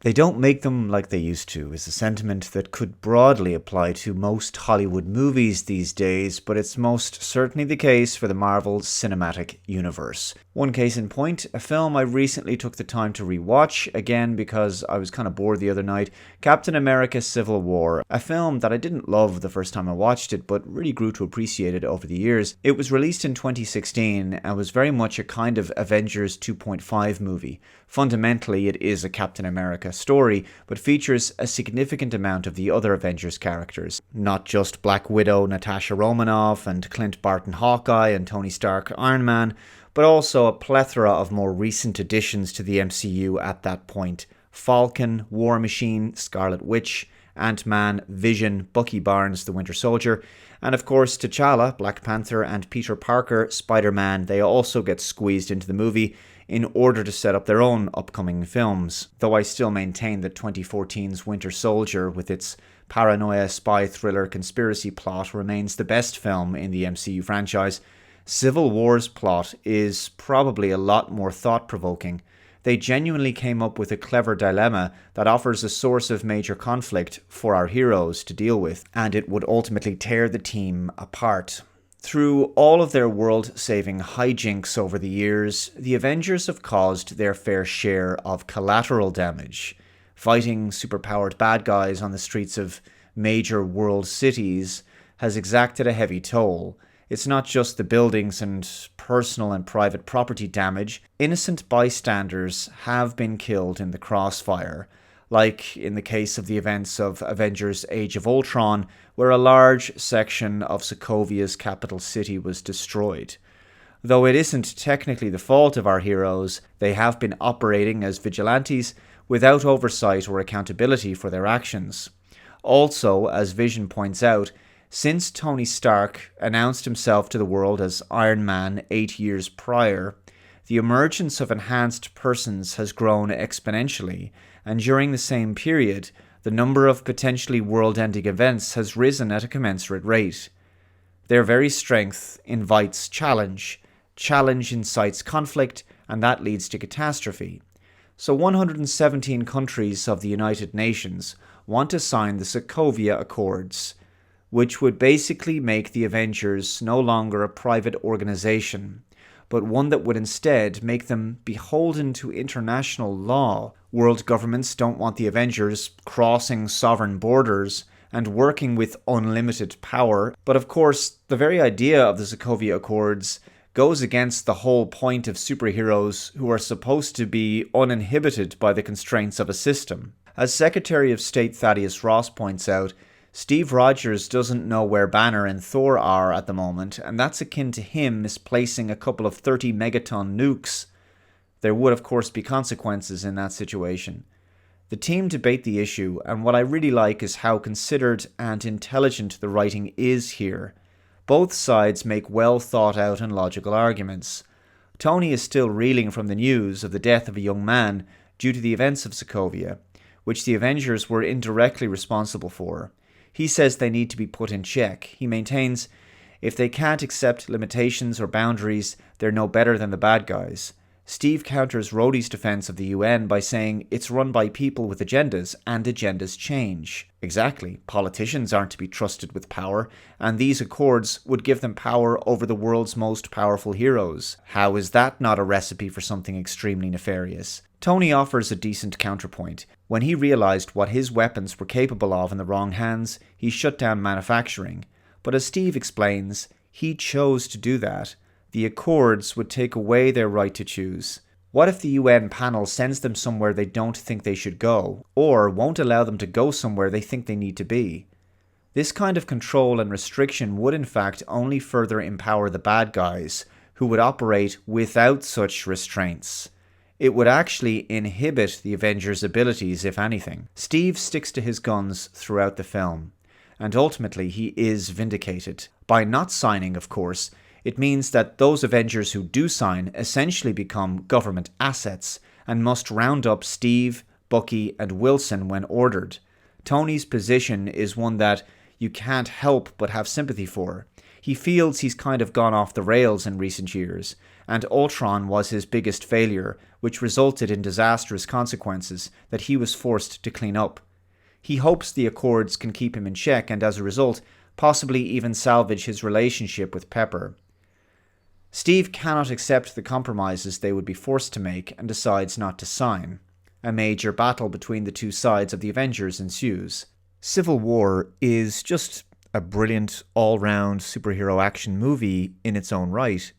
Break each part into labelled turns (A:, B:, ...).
A: They don't make them like they used to, is a sentiment that could broadly apply to most Hollywood movies these days, but it's most certainly the case for the Marvel Cinematic Universe. One case in point, a film I recently took the time to rewatch, again because I was kind of bored the other night, Captain America Civil War, a film that I didn't love the first time I watched it, but really grew to appreciate it over the years. It was released in 2016 and was very much a kind of Avengers 2.5 movie. Fundamentally, it is a Captain America story, but features a significant amount of the other Avengers characters. Not just Black Widow, Natasha Romanoff, and Clint Barton Hawkeye, and Tony Stark Iron Man, but also a plethora of more recent additions to the MCU at that point. Falcon, War Machine, Scarlet Witch, Ant-Man, Vision, Bucky Barnes, the Winter Soldier, and of course T'Challa, Black Panther, and Peter Parker, Spider-Man. They also get squeezed into the movie in order to set up their own upcoming films, though I still maintain that 2014's Winter Soldier, with its paranoia spy thriller conspiracy plot, remains the best film in the MCU franchise. Civil War's plot is probably a lot more thought-provoking. They genuinely came up with a clever dilemma that offers a source of major conflict for our heroes to deal with, and it would ultimately tear the team apart. Through all of their world-saving hijinks over the years, the Avengers have caused their fair share of collateral damage. Fighting superpowered bad guys on the streets of major world cities has exacted a heavy toll. It's not just the buildings and personal and private property damage. Innocent bystanders have been killed in the crossfire, like in the case of the events of Avengers Age of Ultron, where a large section of Sokovia's capital city was destroyed. Though it isn't technically the fault of our heroes, they have been operating as vigilantes without oversight or accountability for their actions. Also, as Vision points out, since Tony Stark announced himself to the world as Iron Man 8 years prior, the emergence of enhanced persons has grown exponentially, and during the same period, the number of potentially world-ending events has risen at a commensurate rate. Their very strength invites challenge. Challenge incites conflict, and that leads to catastrophe. So 117 countries of the United Nations want to sign the Sokovia Accords, which would basically make the Avengers no longer a private organization, but one that would instead make them beholden to international law. World governments don't want the Avengers crossing sovereign borders and working with unlimited power, but of course, the very idea of the Sokovia Accords goes against the whole point of superheroes who are supposed to be uninhibited by the constraints of a system. As Secretary of State Thaddeus Ross points out, Steve Rogers doesn't know where Banner and Thor are at the moment, and that's akin to him misplacing a couple of 30-megaton nukes. There would, of course, be consequences in that situation. The team debate the issue, and what I really like is how considered and intelligent the writing is here. Both sides make well thought out and logical arguments. Tony is still reeling from the news of the death of a young man due to the events of Sokovia, which the Avengers were indirectly responsible for. He says they need to be put in check. He maintains, if they can't accept limitations or boundaries, they're no better than the bad guys. Steve counters Rhodey's defense of the UN by saying it's run by people with agendas, and agendas change. Exactly. Politicians aren't to be trusted with power, and these accords would give them power over the world's most powerful heroes. How is that not a recipe for something extremely nefarious? Tony offers a decent counterpoint. When he realized what his weapons were capable of in the wrong hands, he shut down manufacturing. But as Steve explains, he chose to do that. The Accords would take away their right to choose. What if the UN panel sends them somewhere they don't think they should go, or won't allow them to go somewhere they think they need to be? This kind of control and restriction would in fact only further empower the bad guys, who would operate without such restraints. It would actually inhibit the Avengers' abilities, if anything. Steve sticks to his guns throughout the film, and ultimately he is vindicated. By not signing, of course, it means that those Avengers who do sign essentially become government assets and must round up Steve, Bucky, and Wilson when ordered. Tony's position is one that you can't help but have sympathy for. He feels he's kind of gone off the rails in recent years, and Ultron was his biggest failure, which resulted in disastrous consequences that he was forced to clean up. He hopes the Accords can keep him in check and, as a result, possibly even salvage his relationship with Pepper. Steve cannot accept the compromises they would be forced to make and decides not to sign. A major battle between the two sides of the Avengers ensues. Civil War is just a brilliant, all-round superhero action movie in its own right.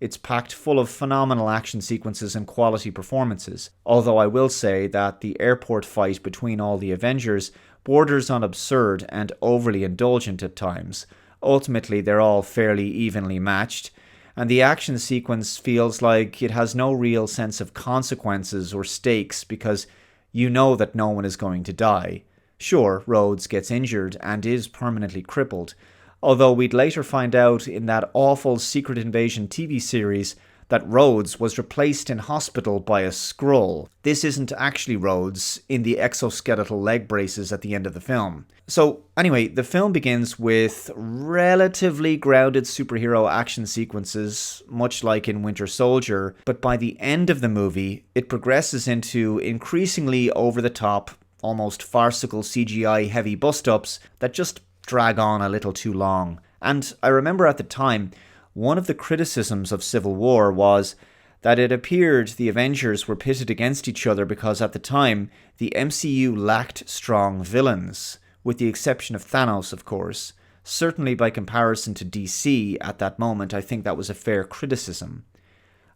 A: It's packed full of phenomenal action sequences and quality performances, although I will say that the airport fight between all the Avengers borders on absurd and overly indulgent at times. Ultimately, they're all fairly evenly matched, and the action sequence feels like it has no real sense of consequences or stakes because you know that no one is going to die. Sure, Rhodes gets injured and is permanently crippled, although we'd later find out in that awful Secret Invasion TV series that Rhodes was replaced in hospital by a Skrull. This isn't actually Rhodes in the exoskeletal leg braces at the end of the film. So anyway, the film begins with relatively grounded superhero action sequences, much like in Winter Soldier, but by the end of the movie, it progresses into increasingly over-the-top, almost farcical CGI heavy bust-ups that just drag on a little too long. And I remember at the time, one of the criticisms of Civil War was that it appeared the Avengers were pitted against each other because at the time, the MCU lacked strong villains, with the exception of Thanos, of course. Certainly by comparison to DC at that moment, I think that was a fair criticism.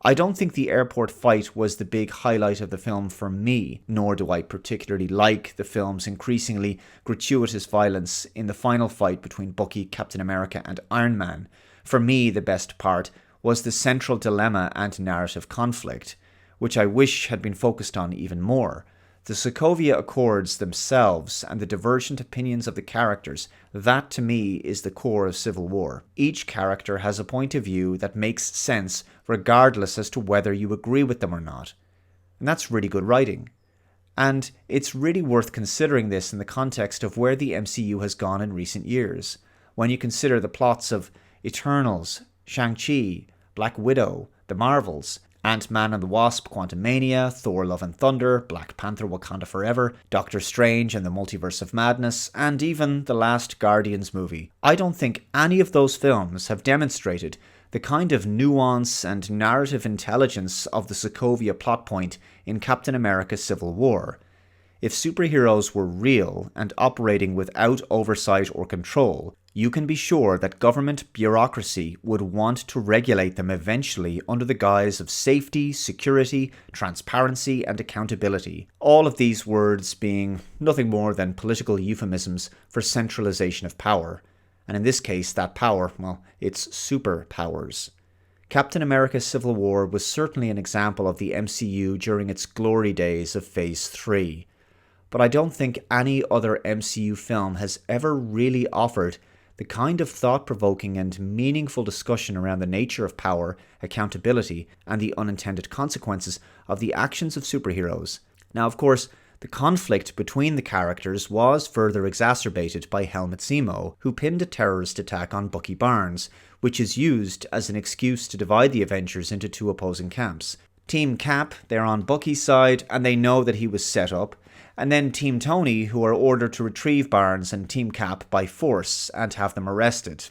A: I don't think the airport fight was the big highlight of the film for me, nor do I particularly like the film's increasingly gratuitous violence in the final fight between Bucky, Captain America and Iron Man. For me, the best part was the central dilemma and narrative conflict, which I wish had been focused on even more. The Sokovia Accords themselves and the divergent opinions of the characters, that to me is the core of Civil War. Each character has a point of view that makes sense regardless as to whether you agree with them or not. And that's really good writing. And it's really worth considering this in the context of where the MCU has gone in recent years. When you consider the plots of Eternals, Shang-Chi, Black Widow, The Marvels, Ant-Man and the Wasp, Quantumania, Thor Love and Thunder, Black Panther Wakanda Forever, Doctor Strange and the Multiverse of Madness, and even the last Guardians movie. I don't think any of those films have demonstrated the kind of nuance and narrative intelligence of the Sokovia plot point in Captain America Civil War. If superheroes were real and operating without oversight or control, you can be sure that government bureaucracy would want to regulate them eventually under the guise of safety, security, transparency, and accountability. All of these words being nothing more than political euphemisms for centralization of power. And in this case, that power, well, it's superpowers. Captain America Civil War was certainly an example of the MCU during its glory days of Phase 3. But I don't think any other MCU film has ever really offered the kind of thought-provoking and meaningful discussion around the nature of power, accountability, and the unintended consequences of the actions of superheroes. Now, of course, the conflict between the characters was further exacerbated by Helmut Zemo, who pinned a terrorist attack on Bucky Barnes, which is used as an excuse to divide the Avengers into two opposing camps. Team Cap, they're on Bucky's side, and they know that he was set up, and then Team Tony, who are ordered to retrieve Barnes and Team Cap by force and have them arrested.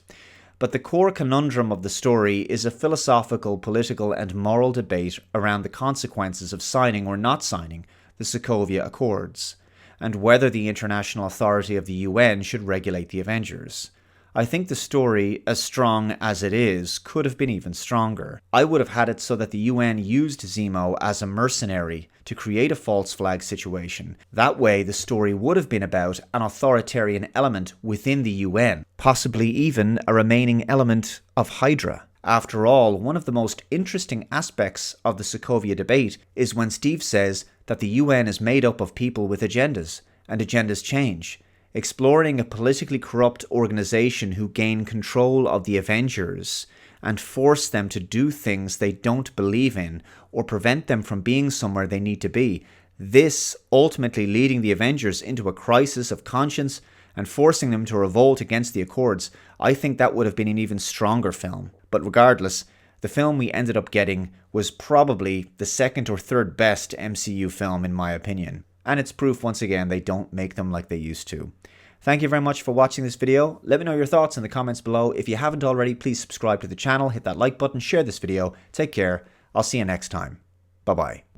A: But the core conundrum of the story is a philosophical, political, and moral debate around the consequences of signing or not signing the Sokovia Accords, and whether the international authority of the UN should regulate the Avengers. I think the story, as strong as it is, could have been even stronger. I would have had it so that the UN used Zemo as a mercenary to create a false flag situation. That way, the story would have been about an authoritarian element within the UN, possibly even a remaining element of Hydra. After all, one of the most interesting aspects of the Sokovia debate is when Steve says that the UN is made up of people with agendas, and agendas change. Exploring a politically corrupt organization who gain control of the Avengers and force them to do things they don't believe in or prevent them from being somewhere they need to be. This ultimately leading the Avengers into a crisis of conscience and forcing them to revolt against the Accords. I think that would have been an even stronger film. But regardless, The film we ended up getting was probably the second or third best MCU film in my opinion, and it's proof once again they don't make them like they used to. Thank you very much for watching this video. Let me know your thoughts in the comments below. If you haven't already, please subscribe to the channel, hit that like button, share this video. Take care. I'll see you next time. Bye bye.